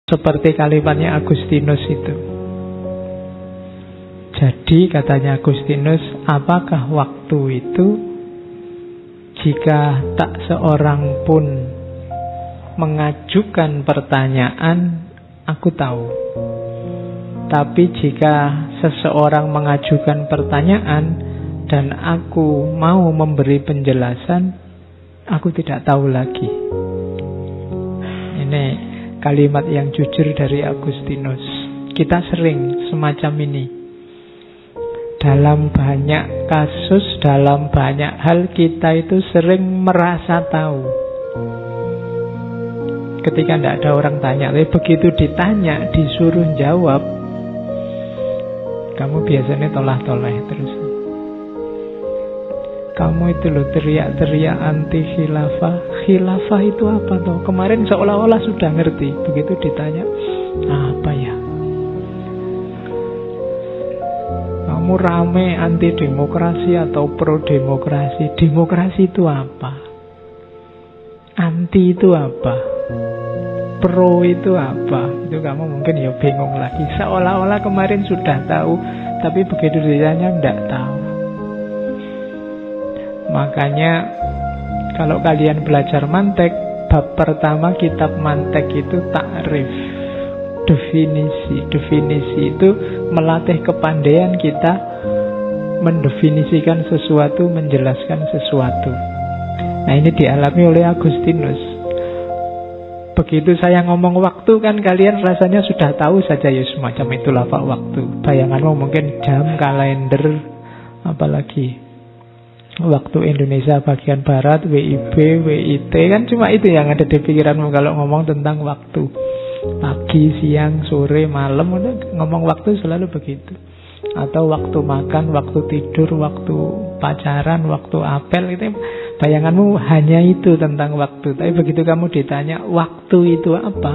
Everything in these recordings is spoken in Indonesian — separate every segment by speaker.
Speaker 1: Seperti kalimatnya Agustinus itu. Jadi katanya Agustinus, apakah waktu itu jika tak seorang pun mengajukan pertanyaan, aku tahu. Tapi jika seseorang mengajukan pertanyaan dan aku mau memberi penjelasan, aku tidak tahu lagi. Ini kalimat yang jujur dari Agustinus. Kita sering semacam ini. Dalam banyak kasus, dalam banyak hal kita itu sering merasa tahu. Ketika tidak ada orang tanya, tapi begitu ditanya, disuruh jawab, kamu biasanya toleh-toleh terus. Kamu itu loh teriak-teriak anti khilafah. Khilafah itu apa toh? Kemarin seolah-olah sudah ngerti. Begitu ditanya, apa ya? Kamu rame anti demokrasi atau pro demokrasi. Demokrasi itu apa? Anti itu apa? Pro itu apa? Itu kamu mungkin ya bingung lagi. Seolah-olah kemarin sudah tahu, tapi begitu ditanya tidak tahu. Makanya kalau kalian belajar mantek, bab pertama kitab mantek itu takrif, definisi. Definisi itu melatih kepandaian kita mendefinisikan sesuatu, menjelaskan sesuatu. Nah, ini dialami oleh Agustinus. Begitu saya ngomong waktu kan kalian rasanya sudah tahu saja ya, semacam itulah Pak waktu. Bayanganmu mungkin jam, kalender, apalagi waktu Indonesia bagian Barat, WIB, WIT, kan cuma itu yang ada di pikiranmu kalau ngomong tentang waktu. Pagi, siang, sore, malam, udah ngomong waktu selalu begitu. Atau waktu makan, waktu tidur, waktu pacaran, waktu apel, itu bayanganmu hanya itu tentang waktu. Tapi begitu kamu ditanya waktu itu apa,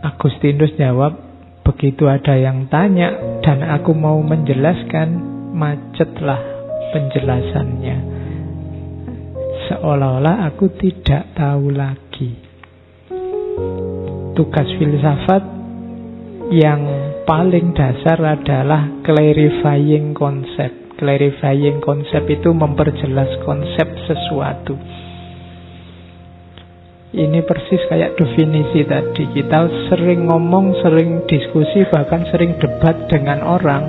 Speaker 1: Agustinus jawab, begitu ada yang tanya dan aku mau menjelaskan, macetlah penjelasannya. Seolah-olah aku tidak tahu lagi. Tugas filsafat yang paling dasar adalah clarifying konsep. Clarifying konsep itu memperjelas konsep sesuatu. Ini persis kayak definisi tadi. Kita sering ngomong, sering diskusi, bahkan sering debat dengan orang,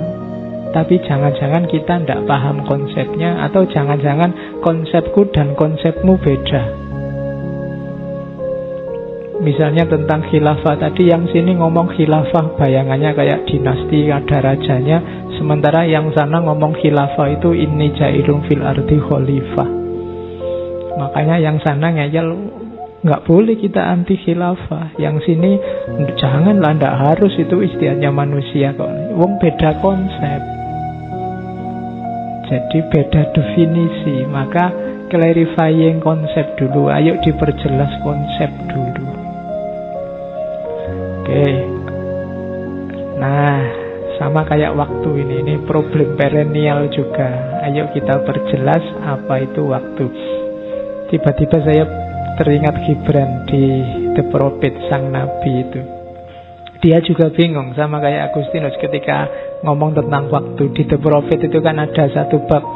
Speaker 1: tapi jangan-jangan kita tidak paham konsepnya, atau jangan-jangan konsepku dan konsepmu beda. Misalnya tentang khilafah tadi, yang sini ngomong khilafah bayangannya kayak dinasti, ada rajanya, sementara yang sana ngomong khilafah itu inni ja'ilun fil ardi khalifah. Makanya yang sana ngeyel, nggak boleh kita anti khilafah. Yang sini janganlah, nggak harus, itu istiadatnya manusia kok. Wong beda konsep. Jadi beda definisi. Maka clarifying konsep dulu. Ayo diperjelas konsep dulu. Oke. Nah, sama kayak waktu ini problem perennial juga. Ayo kita perjelas apa itu waktu. Tiba-tiba saya teringat Gibran di The Prophet, sang nabi itu. Dia juga bingung sama kayak Agustinus ketika ngomong tentang waktu. Di The Prophet itu kan ada satu bab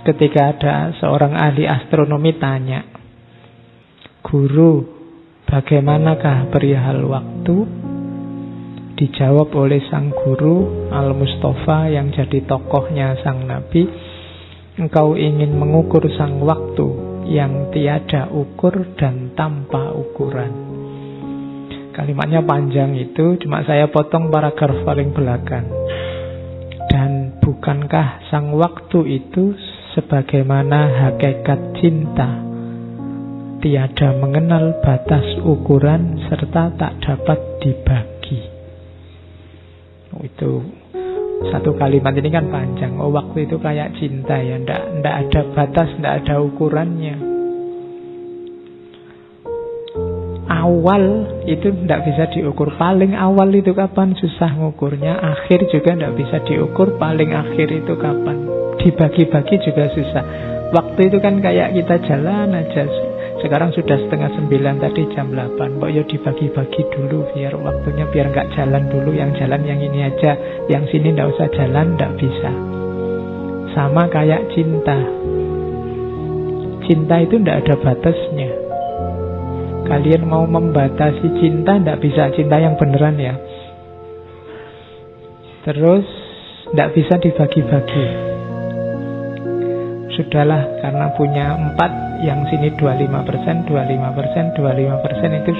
Speaker 1: ketika ada seorang ahli astronomi tanya, "Guru, bagaimanakah perihal waktu?" Dijawab oleh sang guru Al-Mustafa yang jadi tokohnya sang nabi, "Engkau ingin mengukur sang waktu yang tiada ukur dan tanpa ukuran." Kalimatnya panjang itu, cuma saya potong paragraf paling belakang. Dan bukankah sang waktu itu sebagaimana hakikat cinta, tiada mengenal batas ukuran serta tak dapat dibagi. Itu satu kalimat ini kan panjang. Waktu itu kayak cinta ya, ndak ada batas, ndak ada ukurannya. Awal itu ndak bisa diukur. Paling awal itu kapan, susah ngukurnya. Akhir juga ndak bisa diukur. Paling akhir itu kapan, dibagi-bagi juga susah. Waktu itu kan kayak kita jalan aja. Sekarang sudah 8:30, tadi jam 8. Kok ya dibagi-bagi dulu biar waktunya, biar nggak jalan dulu. Yang jalan yang ini aja, yang sini nggak usah jalan, nggak bisa. Sama kayak cinta. Cinta itu nggak ada batasnya. Kalian mau membatasi cinta, nggak bisa. Cinta yang beneran ya. Terus nggak bisa dibagi-bagi. Sudahlah, karena punya 4, yang sini 25%, 25%, 25%, itu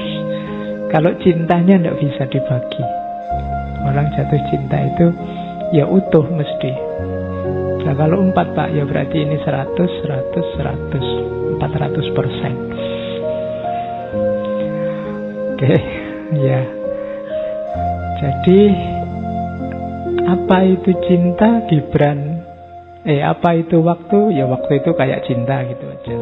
Speaker 1: kalau cintanya nggak bisa dibagi. Orang jatuh cinta itu ya utuh mesti. Nah kalau 4 Pak, ya berarti ini 100, 100, 100, 400%. Oke, ya. Jadi apa itu cinta, Gibran? Apa itu waktu? Ya waktu itu kayak cinta gitu aja.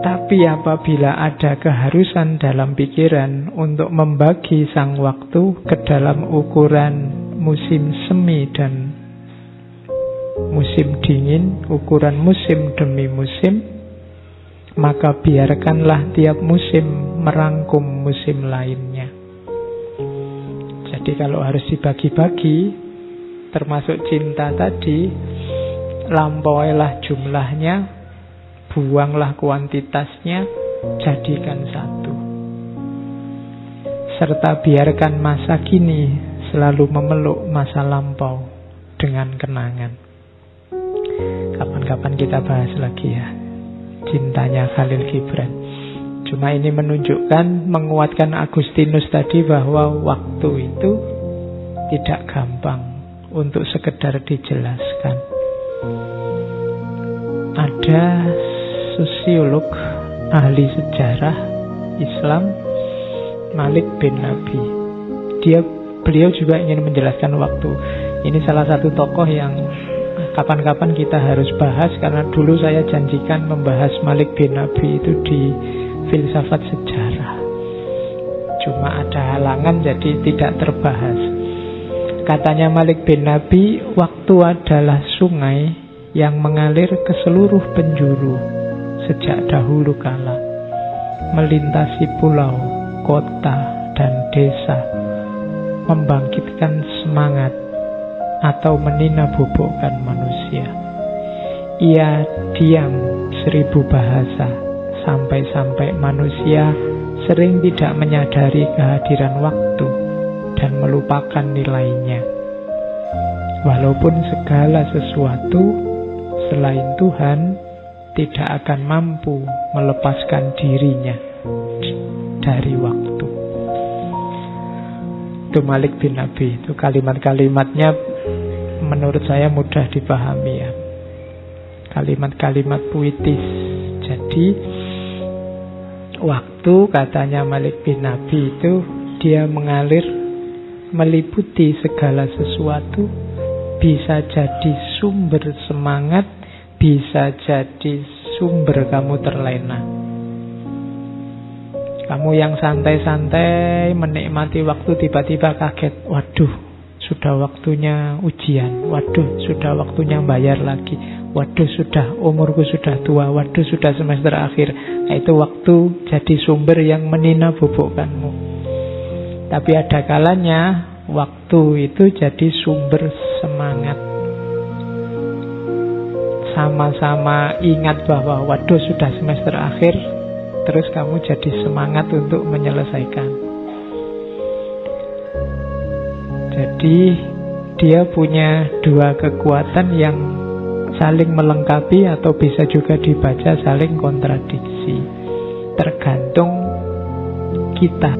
Speaker 1: Tapi apabila ada keharusan dalam pikiran untuk membagi sang waktu ke dalam ukuran musim semi dan musim dingin, ukuran musim demi musim, maka biarkanlah tiap musim merangkum musim lainnya. Jadi kalau harus dibagi-bagi, termasuk cinta tadi, lampauilah jumlahnya, buanglah kuantitasnya, jadikan satu. Serta biarkan masa kini selalu memeluk masa lampau dengan kenangan. Kapan-kapan kita bahas lagi ya cintanya Khalil Gibran. Cuma ini menunjukkan, menguatkan Agustinus tadi bahwa waktu itu tidak gampang untuk sekedar dijelaskan. Ada sosiolog ahli sejarah Islam, Malik bin Nabi. Beliau juga ingin menjelaskan waktu. Ini salah satu tokoh yang kapan-kapan kita harus bahas, karena dulu saya janjikan membahas Malik bin Nabi itu di filsafat sejarah. Cuma ada halangan jadi tidak terbahas. Katanya Malik bin Nabi, waktu adalah sungai yang mengalir ke seluruh penjuru sejak dahulu kala, melintasi pulau, kota, dan desa, membangkitkan semangat atau meninabobokan manusia. Ia diam 1000 bahasa, sampai-sampai manusia sering tidak menyadari kehadiran waktu dan melupakan nilainya. Walaupun segala sesuatu selain Tuhan tidak akan mampu melepaskan dirinya dari waktu. Itu Malik bin Nabi. Itu kalimat-kalimatnya menurut saya mudah dipahami ya. Kalimat-kalimat puitis. Jadi waktu, katanya Malik bin Nabi, itu dia mengalir meliputi segala sesuatu, bisa jadi sumber semangat, bisa jadi sumber kamu terlena. Kamu yang santai-santai menikmati waktu, tiba-tiba kaget, waduh, sudah waktunya ujian, waduh, sudah waktunya bayar lagi, waduh, sudah umurku sudah tua, waduh, sudah semester akhir. Nah, itu waktu jadi sumber yang meninabobokanmu. Tapi ada kalanya waktu itu jadi sumber semangat. Sama-sama ingat bahwa waduh, sudah semester akhir, terus kamu jadi semangat untuk menyelesaikan. Jadi dia punya dua kekuatan yang saling melengkapi, atau bisa juga dibaca saling kontradiksi. Tergantung kita.